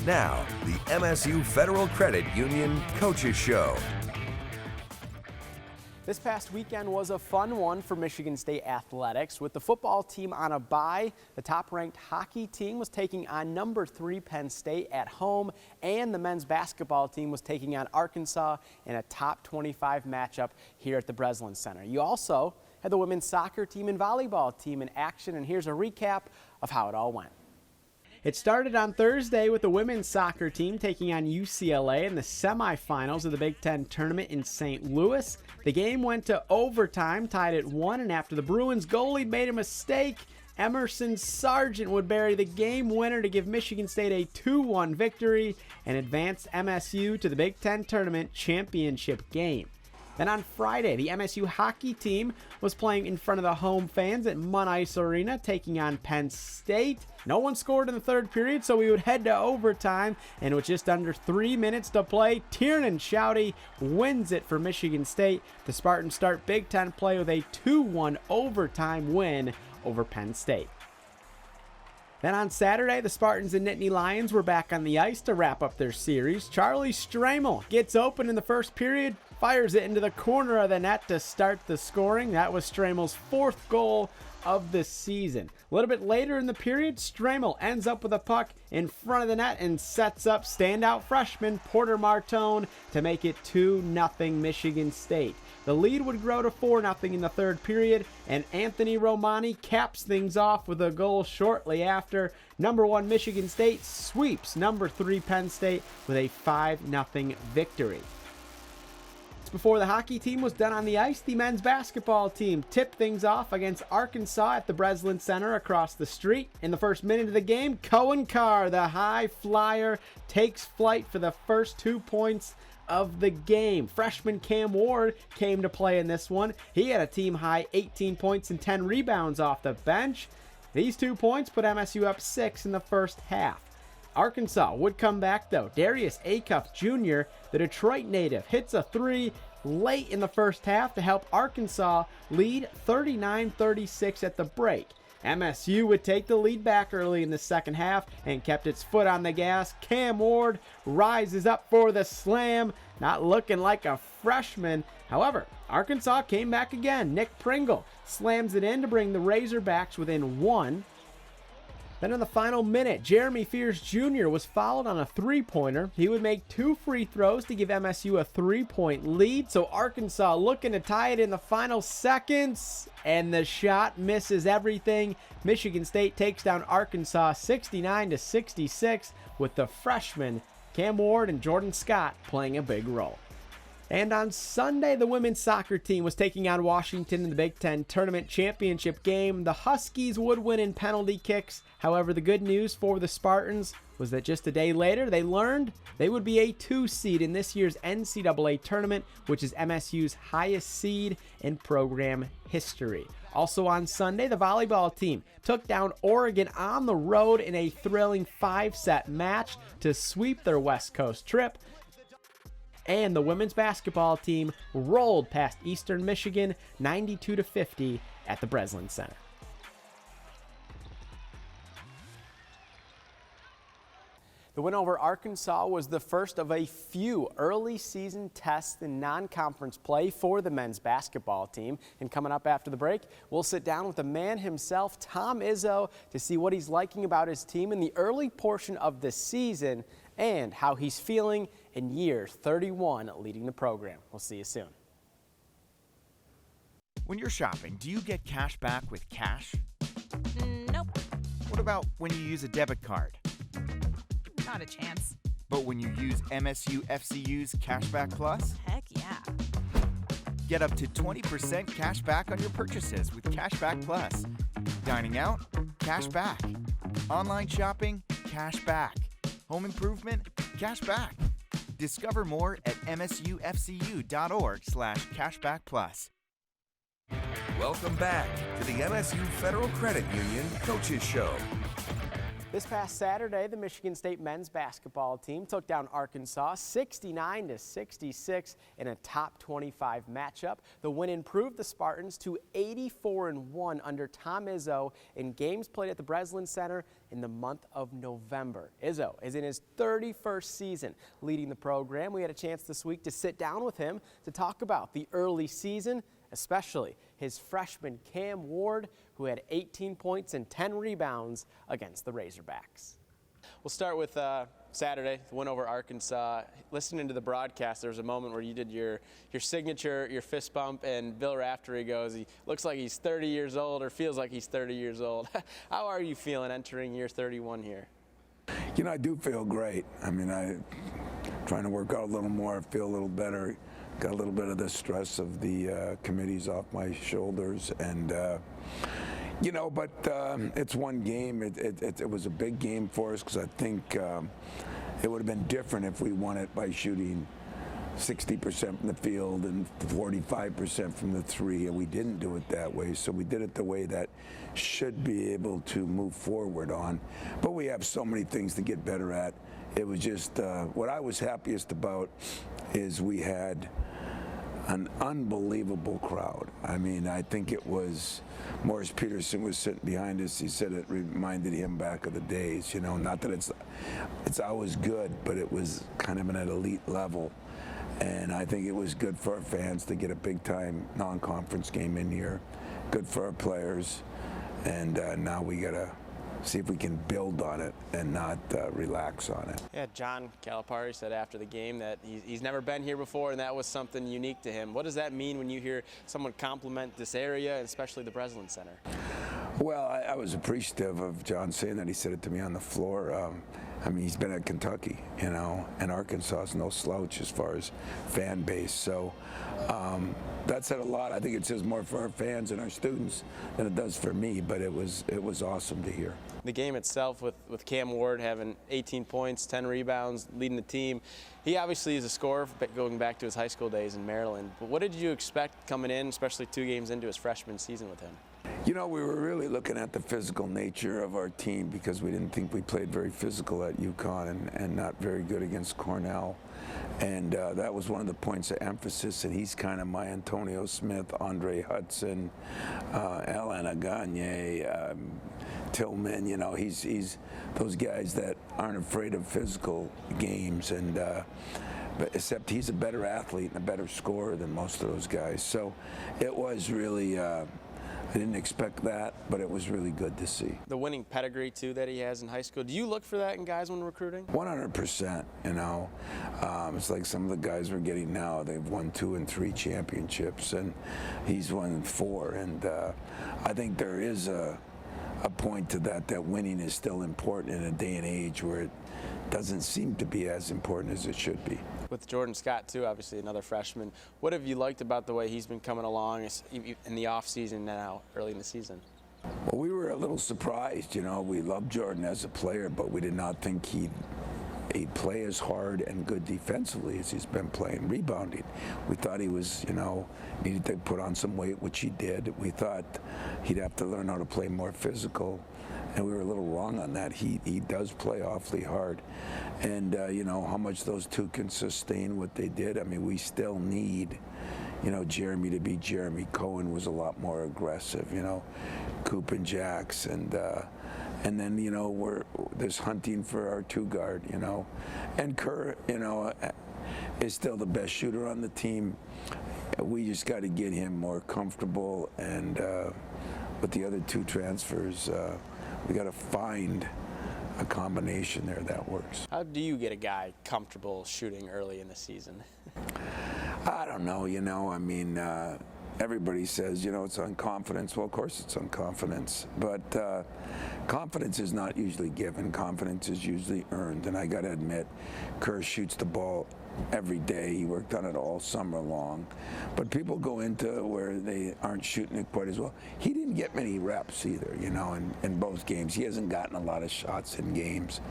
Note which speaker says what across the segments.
Speaker 1: Now, the MSU Federal Credit Union Coaches Show.
Speaker 2: This past weekend was a fun one for Michigan State athletics. With the football team on a bye, the top-ranked hockey team was taking on number 3 Penn State at home, and the men's basketball team was taking on Arkansas in a top 25 matchup here at the Breslin Center. You also had the women's soccer team and volleyball team in action, and here's a recap of how it all went. It started on Thursday with the women's soccer team taking on UCLA in the semifinals of the Big Ten tournament in St. Louis. The game went to overtime, tied at 1, and after the Bruins goalie made a mistake, Emerson Sargent would bury the game winner to give Michigan State a 2-1 victory and advance MSU to the Big Ten tournament championship game. Then on Friday, the MSU hockey team was playing in front of the home fans at Munn Ice Arena, taking on Penn State. No one scored in the third period, so we would head to overtime, and with just under 3 minutes to play, Tiernan Shouty wins it for Michigan State. The Spartans start Big Ten play with a 2-1 overtime win over Penn State. Then on Saturday, the Spartans and Nittany Lions were back on the ice to wrap up their series. Charlie Stramel gets open in the first period, fires it into the corner of the net to start the scoring. That was Stramel's 4th goal of the season. A little bit later in the period, Stramel ends up with a puck in front of the net and sets up standout freshman Porter Martone to make it 2-0 Michigan State. The lead would grow to 4-0 in the third period, and Anthony Romani caps things off with a goal shortly after. Number 1 Michigan State sweeps number 3 Penn State with a 5-0 victory. Before the hockey team was done on the ice, the men's basketball team tipped things off against Arkansas at the Breslin Center across the street. In the first minute of the game, Cohen Carr, the high flyer, takes flight for the first 2 points of the game. Freshman Cam Ward came to play in this one. He had a team-high 18 points and 10 rebounds off the bench. These 2 points put MSU up 6 in the first half. Arkansas would come back though. Darius Acuff Jr., the Detroit native, hits a 3 late in the first half to help Arkansas lead 39-36 at the break. MSU would take the lead back early in the second half and kept its foot on the gas. Cam Ward rises up for the slam, not looking like a freshman. However, Arkansas came back again. Nick Pringle slams it in to bring the Razorbacks within 1. Then in the final minute, Jeremy Fears Jr. was fouled on a 3-pointer. He would make 2 free throws to give MSU a 3-point lead. So Arkansas looking to tie it in the final seconds, and the shot misses everything. Michigan State takes down Arkansas 69-66 with the freshmen Cam Ward and Jordan Scott playing a big role. And on Sunday, the women's soccer team was taking on Washington in the Big Ten tournament championship game. The Huskies would win in penalty kicks. However, the good news for the Spartans was that just a day later, they learned they would be a 2 seed in this year's NCAA tournament, which is MSU's highest seed in program history. Also on Sunday, the volleyball team took down Oregon on the road in a thrilling 5-set match to sweep their West Coast trip. And the women's basketball team rolled past Eastern Michigan 92-50 at the Breslin Center. The win over Arkansas was the first of a few early season tests in non-conference play for the men's basketball team. And coming up after the break, we'll sit down with the man himself, Tom Izzo, to see what he's liking about his team in the early portion of the season and how he's feeling in year 31 leading the program. We'll see you soon.
Speaker 3: When you're shopping, do you get cash back with cash?
Speaker 4: Nope.
Speaker 3: What about when you use a debit card?
Speaker 4: Not a chance.
Speaker 3: But when you use MSU FCU's Cashback Plus?
Speaker 4: Heck yeah.
Speaker 3: Get up to 20% cash back on your purchases with Cashback Plus. Dining out? Cash back. Online shopping? Cash back. Home improvement? Cash back. Discover more at msufcu.org/cashbackplus.
Speaker 1: Welcome back to the MSU Federal Credit Union Coaches Show.
Speaker 2: This past Saturday, the Michigan State men's basketball team took down Arkansas 69-66 in a top 25 matchup. The win improved the Spartans to 84-1 under Tom Izzo in games played at the Breslin Center in the month of November. Izzo is in his 31st season leading the program. We had a chance this week to sit down with him to talk about the early season, especially his freshman Cam Ward, who had 18 points and 10 rebounds against the Razorbacks. We'll start with Saturday, the win over Arkansas. Listening to the broadcast, there was a moment where you did your signature, your fist bump, and Bill Raftery goes, he looks like he's 30 years old or feels like he's 30 years old. How are you feeling entering year 31 here?
Speaker 5: You know, I do feel great. I mean, I'm trying to work out a little more, feel a little better. Got a little bit of the stress of the committees off my shoulders, and you know, but it's one game. It was a big game for us because I think it would have been different if we won it by shooting 60% from the field and 45% from the three, and we didn't do it that way. So we did it the way that should be able to move forward on. But we have so many things to get better at. It was just what I was happiest about is we had an unbelievable crowd. I mean, I think it was Morris Peterson was sitting behind us. He said it reminded him back of the days, you know, not that it's always good, but it was kind of an elite level. And I think it was good for our fans to get a big time non-conference game in here, good for our players, and now we gotta see if we can build on it and not relax on it.
Speaker 2: Yeah, John Calipari said after the game that he's never been here before, and that was something unique to him. What does that mean when you hear someone compliment this area, and especially the Breslin Center?
Speaker 5: Well, I was appreciative of John saying that. He said it to me on the floor. I mean, he's been at Kentucky, you know, and Arkansas is no slouch as far as fan base. So that said a lot. I think it says more for our fans and our students than it does for me, but it was awesome to hear.
Speaker 2: The game itself with Cam Ward having 18 points, 10 rebounds, leading the team. He obviously is a scorer going back to his high school days in Maryland. But what did you expect coming in, especially 2 games into his freshman season with him?
Speaker 5: You know, we were really looking at the physical nature of our team because we didn't think we played very physical at UConn and not very good against Cornell. And that was one of the points of emphasis, and he's kind of my Antonio Smith, Andre Hudson, Alan Agagne, Tillman. You know, he's those guys that aren't afraid of physical games, and but except he's a better athlete and a better scorer than most of those guys. So it was really I didn't expect that, but it was really good to see.
Speaker 2: The winning pedigree, too, that he has in high school. Do you look for that in guys when recruiting?
Speaker 5: 100%, you know. It's like some of the guys we're getting now, they've won 2 and 3 championships, and he's won 4. And I think there is a point to that winning is still important in a day and age where it doesn't seem to be as important as it should be.
Speaker 2: With Jordan Scott, too, obviously another freshman, what have you liked about the way he's been coming along in the offseason now, early in the season?
Speaker 5: Well, we were a little surprised, you know. We loved Jordan as a player, but we did not think he'd play as hard and good defensively as he's been playing rebounding. We thought he was, you know, needed to put on some weight, which he did. We thought he'd have to learn how to play more physical, and we were a little wrong on that. He does play awfully hard. And, you know, how much those two can sustain what they did. I mean, we still need, you know, Jeremy to be Jeremy. Cohen was a lot more aggressive, you know, Coop and Jax. And then, you know, there's hunting for our 2 guard, you know. And Kerr, you know, is still the best shooter on the team. We just got to get him more comfortable. And with the other 2 transfers, we got to find a combination there that works.
Speaker 2: How do you get a guy comfortable shooting early in the season?
Speaker 5: I don't know, you know, I mean, everybody says, you know, it's on confidence. Well, of course it's on confidence, but confidence is not usually given. Confidence is usually earned, and I got to admit, Kerr shoots the ball every day. He worked on it all summer long. But people go into where they aren't shooting it quite as well. He didn't get many reps either, you know, in both games. He hasn't gotten a lot of shots in games.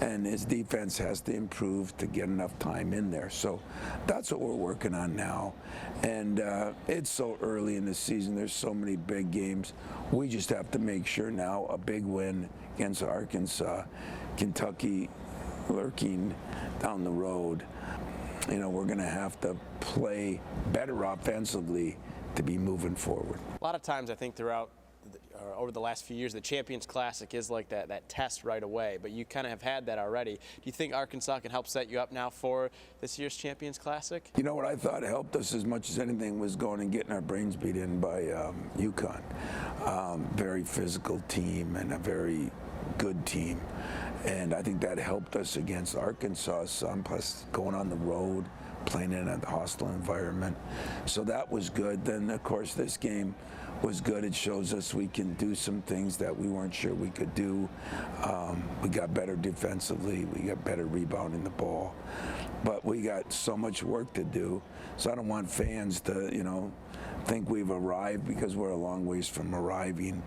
Speaker 5: And his defense has to improve to get enough time in there. So that's what we're working on now. And it's so early in the season. There's so many big games. We just have to make sure now a big win against Arkansas, Kentucky lurking down the road. You know, we're going to have to play better offensively to be moving forward.
Speaker 2: A lot of times I think throughout over the last few years, the Champions Classic is like that test right away, but you kind of have had that already. Do you think Arkansas can help set you up now for this year's Champions Classic?
Speaker 5: You know what I thought helped us as much as anything was going and getting our brains beat in by UConn. Very physical team and a very good team. And I think that helped us against Arkansas some, plus going on the road, playing in a hostile environment. So that was good. Then, of course, this game was good. It shows us we can do some things that we weren't sure we could do. We got better defensively. We got better rebounding the ball. But we got so much work to do. So I don't want fans to, you know, think we've arrived, because we're a long ways from arriving.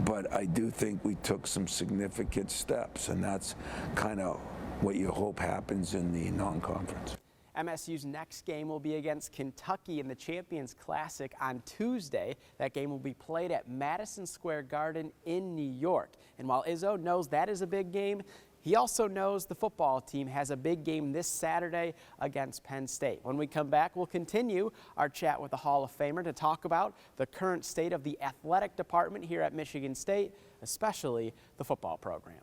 Speaker 5: But I do think we took some significant steps, and that's kind of what you hope happens in the non-conference.
Speaker 2: MSU's next game will be against Kentucky in the Champions Classic on Tuesday. That game will be played at Madison Square Garden in New York. And while Izzo knows that is a big game, he also knows the football team has a big game this Saturday against Penn State. When we come back, we'll continue our chat with the Hall of Famer to talk about the current state of the athletic department here at Michigan State, especially the football program.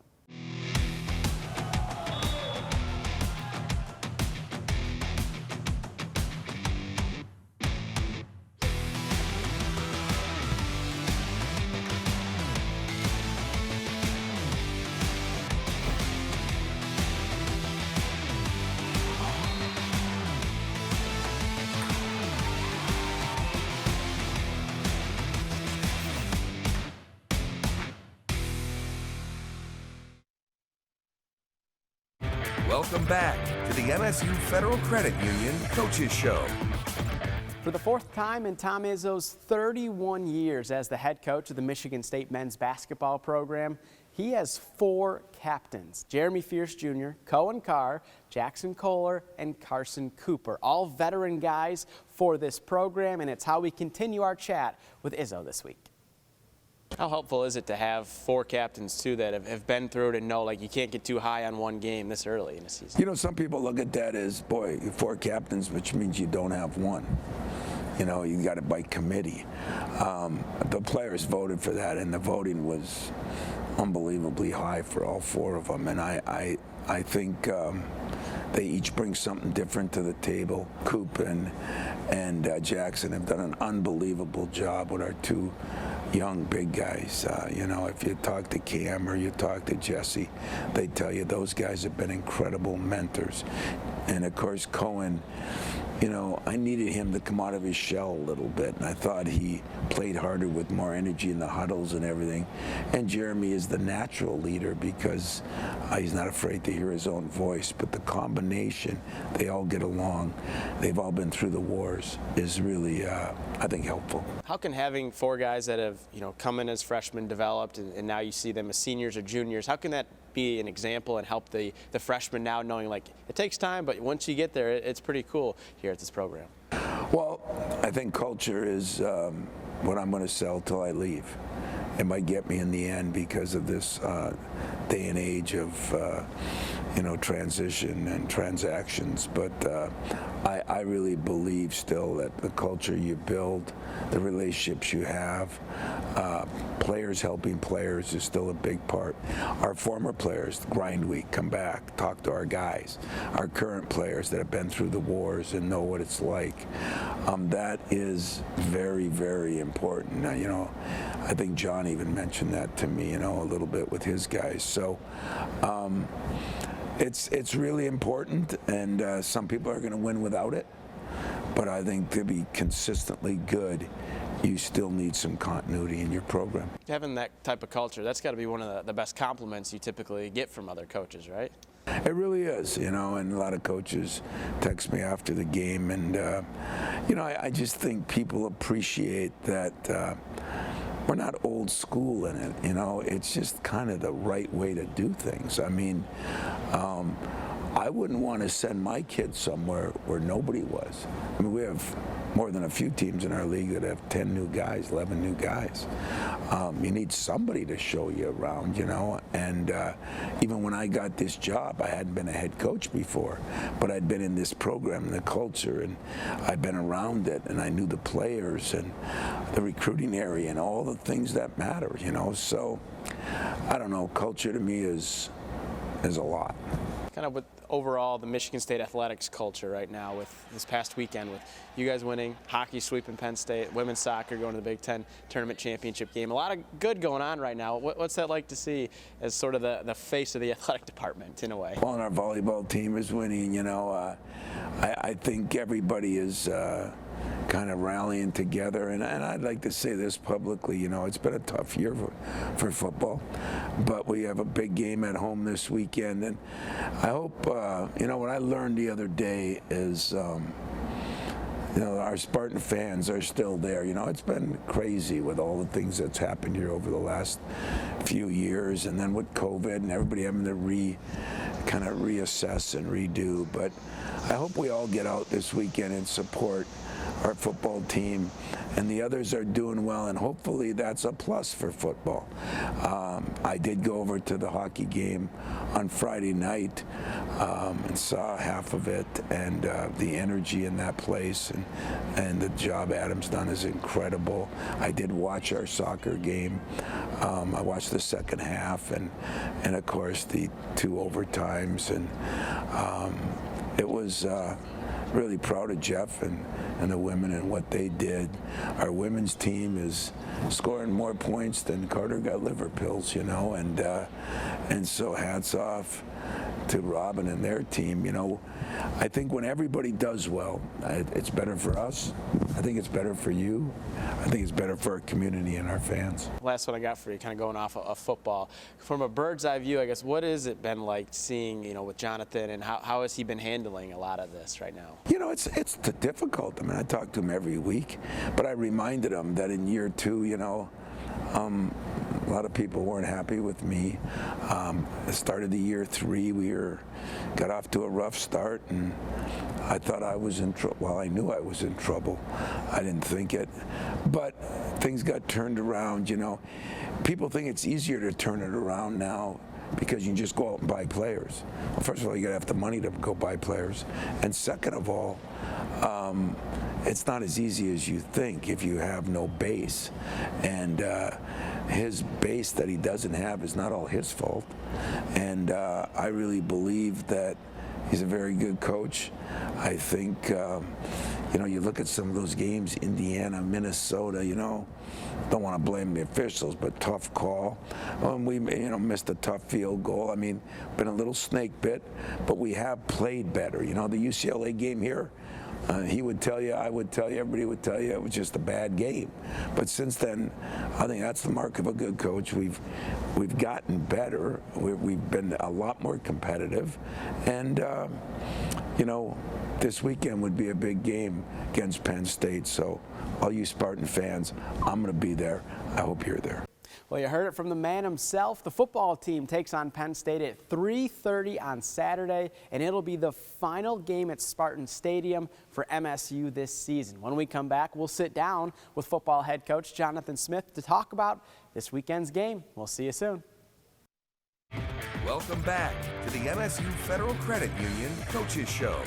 Speaker 1: Welcome back to the MSU Federal Credit Union Coaches Show.
Speaker 2: For the fourth time in Tom Izzo's 31 years as the head coach of the Michigan State men's basketball program, he has 4 captains: Jeremy Fierce Jr., Cohen Carr, Jackson Kohler, and Carson Cooper, all veteran guys for this program, and it's how we continue our chat with Izzo this week. How helpful is it to have 4 captains, too, that have been through it and know, like, you can't get too high on one game this early in the season?
Speaker 5: You know, some people look at that as, boy, 4 captains, which means you don't have one. You know, you got it by committee. The players voted for that, and the voting was unbelievably high for all 4 of them. And I think they each bring something different to the table. Coop and Jackson have done an unbelievable job with our 2 young big guys. You know, if you talk to Cam or you talk to Jesse, they tell you those guys have been incredible mentors. And of course, Cohen, you know, I needed him to come out of his shell a little bit, and I thought he played harder with more energy in the huddles and everything. And Jeremy is the natural leader because he's not afraid to hear his own voice. But the combination, they all get along. They've all been through the wars, is really, I think, helpful.
Speaker 2: How can having 4 guys that have, you know, come in as freshmen, developed, and now you see them as seniors or juniors, how can that be an example and help the freshmen now, knowing, like, it takes time, but once you get there, it's pretty cool here at this program?
Speaker 5: Well, I think culture is what I'm going to sell till I leave. It might get me in the end because of this day and age of you know, transition and transactions, but I really believe still that the culture you build, the relationships you have, players helping players is still a big part. Our former players, grind week, come back, talk to our guys. Our current players that have been through the wars and know what it's like. That is very, very important. Now, you know, I think John even mentioned that to me, you know, a little bit with his guys. So it's really important, and some people are going to win without it. But I think to be consistently good, you still need some continuity in your program.
Speaker 2: Having that type of culture, that's got to be one of the best compliments you typically get from other coaches, right?
Speaker 5: It really is, and a lot of coaches text me after the game, and I just think people appreciate that we're not old school in it. It's just kind of the right way to do things. I mean, I wouldn't want to send my kids somewhere where nobody was. I mean, we have more than a few teams in our league that have 10 new guys, 11 new guys. You need somebody to show you around, and even when I got this job, I hadn't been a head coach before, but I'd been in this program, the culture, and I'd been around it, and I knew the players and the recruiting area and all the things that matter, so I don't know, culture to me is a lot.
Speaker 2: Kind of with overall the Michigan State athletics culture right now, with this past weekend with you guys winning, hockey sweeping Penn State, women's soccer going to the Big Ten tournament championship game. A lot of good going on right now. What's that like to see as sort of the face of the athletic department in a way?
Speaker 5: Well, and our volleyball team is winning, I think everybody is kind of rallying together, and I'd like to say this publicly, it's been a tough year for football, but we have a big game at home this weekend, and I hope, what I learned the other day is, our Spartan fans are still there. It's been crazy with all the things that's happened here over the last few years, and then with COVID and everybody having to kind of reassess and redo, but I hope we all get out this weekend and support our football team, and the others are doing well, and hopefully that's a plus for football. I did go over to the hockey game on Friday night and saw half of it, and the energy in that place and the job Adam's done is incredible. I did watch our soccer game. I watched the second half and of course the 2 overtimes, and it was really proud of Jeff and the women and what they did. Our women's team is scoring more points than Carter got liver pills, and so hats off to Robin and their team. I think when everybody does well, it's better for us. I think it's better for you. I think it's better for our community and our fans. Last
Speaker 2: one I got for you, kind of going off of football. From a bird's eye view, I guess, what has it been like seeing, with Jonathan, and how has he been handling a lot of this right now?
Speaker 5: It's difficult. I mean, I talk to him every week, but I reminded him that in year 2, a lot of people weren't happy with me. The start of the year 3, got off to a rough start, and I thought I was in trouble. Well, I knew I was in trouble. I didn't think it, but things got turned around. People think it's easier to turn it around now because you can just go out and buy players. Well, first of all, you gotta have the money to go buy players, and second of all, it's not as easy as you think if you have no base. And his base that he doesn't have is not all his fault. And I really believe that he's a very good coach. I think, you look at some of those games, Indiana, Minnesota, don't want to blame the officials, but tough call. We, missed a tough field goal. I mean, been a little snake bit, but we have played better. The UCLA game here, he would tell you, I would tell you, everybody would tell you it was just a bad game. But since then, I think that's the mark of a good coach. We've gotten better. We've been a lot more competitive, and this weekend would be a big game against Penn State. So, all you Spartan fans, I'm going to be there. I hope you're there.
Speaker 2: Well, you heard it from the man himself. The football team takes on Penn State at 3:30 on Saturday, and it'll be the final game at Spartan Stadium for MSU this season. When we come back, we'll sit down with football head coach Jonathan Smith to talk about this weekend's game. We'll see you soon.
Speaker 1: Welcome back to the MSU Federal Credit Union Coaches Show.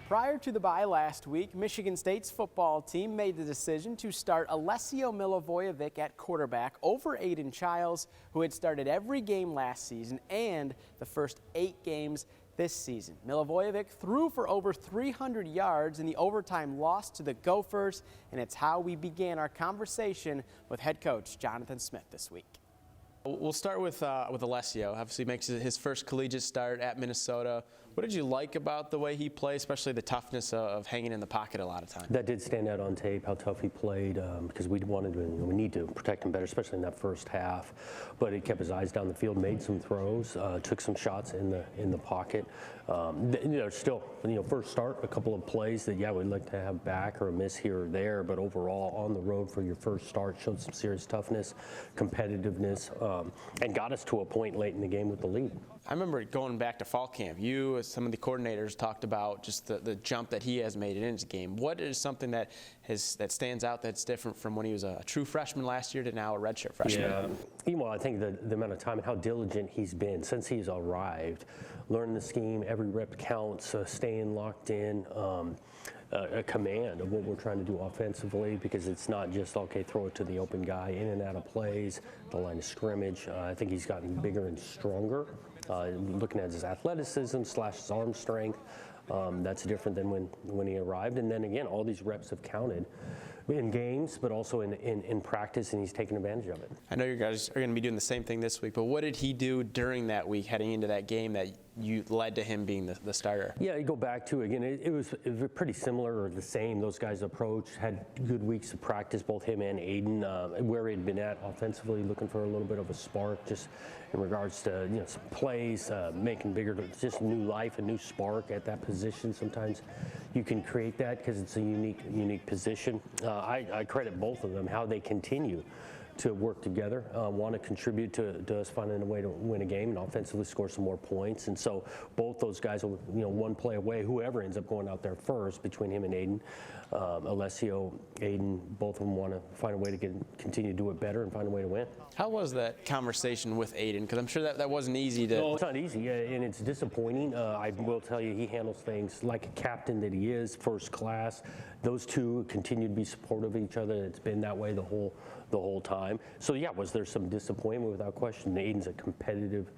Speaker 2: Prior to the bye last week, Michigan State's football team made the decision to start Alessio Milivojevic at quarterback over Aiden Childs, who had started every game last season and the first 8 games this season. Milivojevic threw for over 300 yards in the overtime loss to the Gophers, and it's how we began our conversation with head coach Jonathan Smith this week. We'll start with Alessio. Obviously makes his first collegiate start at Minnesota. What did you like about the way he played, especially the toughness of hanging in the pocket a lot of times?
Speaker 6: That did stand out on tape, how tough he played, because we wanted to, we need to protect him better, especially in that first half. But he kept his eyes down the field, made some throws, took some shots in the pocket. Still, first start, a couple of plays that, we'd like to have back or a miss here or there, but overall on the road for your first start, showed some serious toughness, competitiveness, and got us to a point late in the game with the lead.
Speaker 2: I remember going back to fall camp, you, as some of the coordinators, talked about just the jump that he has made in his game. What is something that stands out that's different from when he was a true freshman last year to now a redshirt freshman?
Speaker 6: Yeah, well, I think the amount of time and how diligent he's been since he's arrived, learning the scheme, every rep counts, staying locked in, a command of what we're trying to do offensively, because it's not just, okay, throw it to the open guy, in and out of plays, the line of scrimmage. I think he's gotten bigger and stronger. Looking at his athleticism / his arm strength, that's different than when he arrived. And then again, all these reps have counted in games, but also in practice, and he's taken advantage of it. I
Speaker 2: know you guys are going to be doing the same thing this week, but what did he do during that week heading into that game that you led to him being the starter? Yeah, you go back to, again, it was pretty similar or the same. Those guys approached, had good weeks of practice, both him and Aiden, where he'd been at offensively, looking for a little bit of a spark, just in regards to some plays, making bigger, just new life, a new spark at that position. Sometimes you can create that because it's a unique position. I credit both of them, how they continue to work together, want to contribute to us finding a way to win a game and offensively score some more points. And so both those guys are, one play away, whoever ends up going out there first between him and Aiden. Alessio, Aiden, both of them want to find a way to continue to do it better and find a way to win. How was that conversation with Aiden? Because I'm sure that wasn't easy to... No, it's not easy, and it's disappointing. I will tell you, he handles things like a captain that he is, first class. Those two continue to be supportive of each other. It's been that way the whole time. So was there some disappointment? Without question. Aiden's a competitive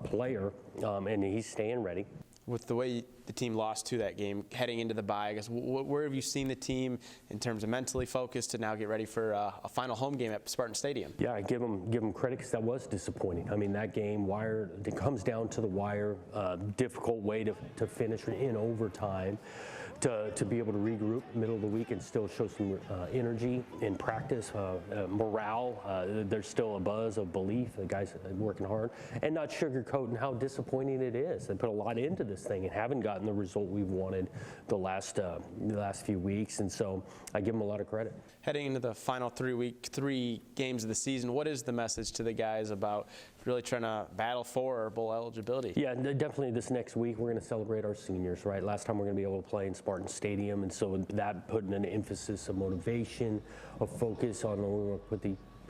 Speaker 2: player, and he's staying ready. With the way the team lost to that game, heading into the bye, I guess, where have you seen the team in terms of mentally focused to now get ready for a final home game at Spartan Stadium? Yeah, I give them credit, because that was disappointing. I mean, that game, it comes down to the wire, difficult way to finish in overtime. To be able to regroup middle of the week and still show some energy in practice, morale. There's still a buzz of belief. The guys are working hard, and not sugarcoating how disappointing it is. They put a lot into this thing and haven't gotten the result we've wanted the last few weeks, and so I give them a lot of credit. Heading into the final 3 games of the season, what is the message to the guys about really trying to battle for bowl eligibility? Yeah, definitely this next week we're going to celebrate our seniors, right? Last time we're going to be able to play in Spartan Stadium, and so that putting an emphasis of motivation, of focus on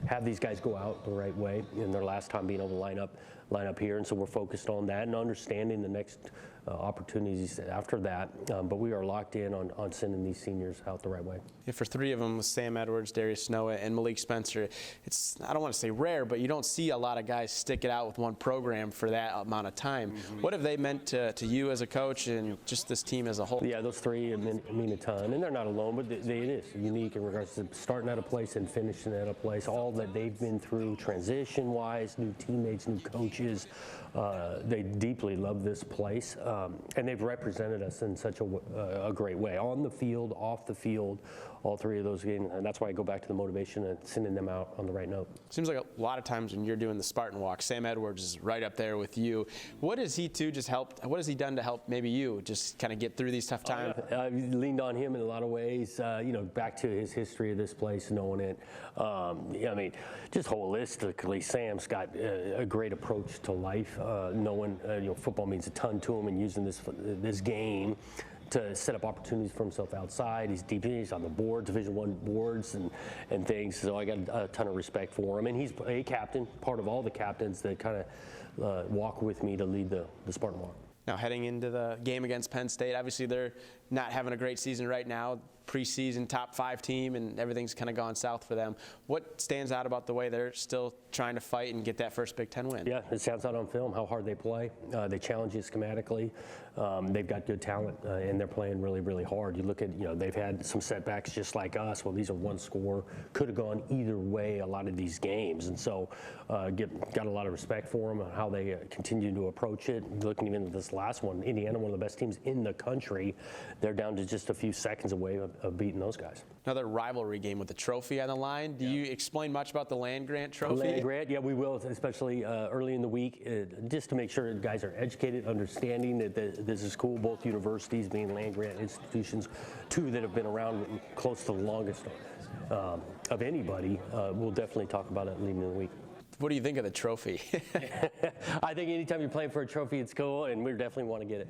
Speaker 2: have these guys go out the right way in their last time being able to line up here, and so we're focused on that and understanding the next opportunities after that, but we are locked in on sending these seniors out the right way. Yeah, for 3 of them, with Sam Edwards, Darius Snow, and Malik Spencer, it's, I don't want to say rare, but you don't see a lot of guys stick it out with one program for that amount of time. Mm-hmm. What have they meant to you as a coach and just this team as a whole? Yeah, those 3 mean a ton, and they're not alone, but it is unique in regards to starting at a place and finishing at a place. All that they've been through, transition-wise, new teammates, new coaches, they deeply love this place. And they've represented us in such a great way, on the field, off the field, all 3 of those games, and that's why I go back to the motivation and sending them out on the right note. Seems like a lot of times when you're doing the Spartan Walk, Sam Edwards is right up there with you. What has he what has he done to help maybe you just kind of get through these tough times? I've leaned on him in a lot of ways, back to his history of this place, knowing it. I mean, just holistically, Sam's got a great approach to life, knowing football means a ton to him, and using this game to set up opportunities for himself outside. He's on the board, Division I boards and things, so I got a ton of respect for him. And he's a captain, part of all the captains that kind of walk with me to lead the Spartan Walk. Now, heading into the game against Penn State, obviously they're not having a great season right now. preseason top 5 team, and everything's kind of gone south for them. What stands out about the way they're still trying to fight and get that first Big Ten win?
Speaker 6: Yeah, it sounds out on film how hard they play. They challenge you schematically. They've got good talent, and they're playing really, really hard. You look at, they've had some setbacks just like us. Well, these are one score. Could have gone either way a lot of these games. And so got a lot of respect for them and how they continue to approach it. Looking even at this last one, Indiana, one of the best teams in the country, they're down to just a few seconds away of beating those guys.
Speaker 2: Another rivalry game with the trophy on the line. Do you explain much about the land grant trophy?
Speaker 6: Land grant, yeah, we will, especially early in the week, just to make sure guys are educated, understanding that this is cool. Both universities being land grant institutions, 2 that have been around close to the longest of anybody. We'll definitely talk about it leading in the week.
Speaker 2: What do you think of the trophy?
Speaker 6: I think anytime you're playing for a trophy, it's cool, and we definitely want to get it.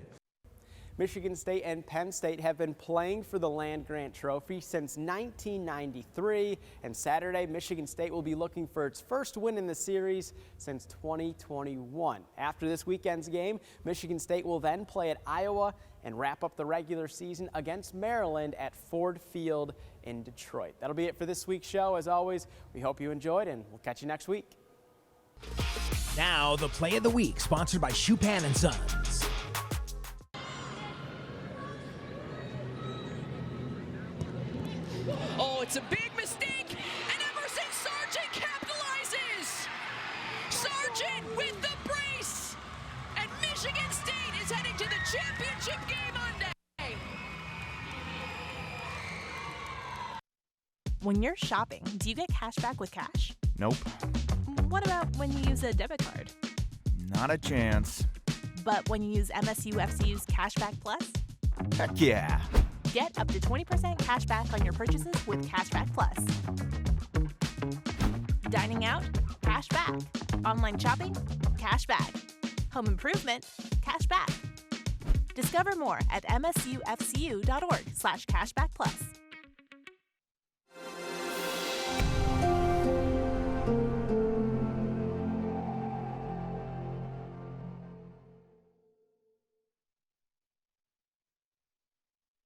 Speaker 2: Michigan State and Penn State have been playing for the land grant trophy since 1993, and Saturday, Michigan State will be looking for its first win in the series since 2021. After this weekend's game, Michigan State will then play at Iowa and wrap up the regular season against Maryland at Ford Field in Detroit. That'll be it for this week's show. As always, we hope you enjoyed, and we'll catch you next week.
Speaker 7: Now, the play of the week, sponsored by Schupan & Sons.
Speaker 8: Oh, it's a big mistake, and Emerson Sargent capitalizes. Sargent with the brace, and Michigan State is heading to the championship game Monday.
Speaker 4: When you're shopping, do you get cash back with cash?
Speaker 3: Nope,
Speaker 4: What about when you use a debit card?
Speaker 3: not a chance.
Speaker 4: But when you use MSU FCU's Cashback Plus?
Speaker 3: Heck yeah.
Speaker 4: Get up to 20% cash back on your purchases with Cashback Plus. Dining out? Cash back. Online shopping? Cash back. Home improvement? Cash back. Discover more at msufcu.org/cashbackplus.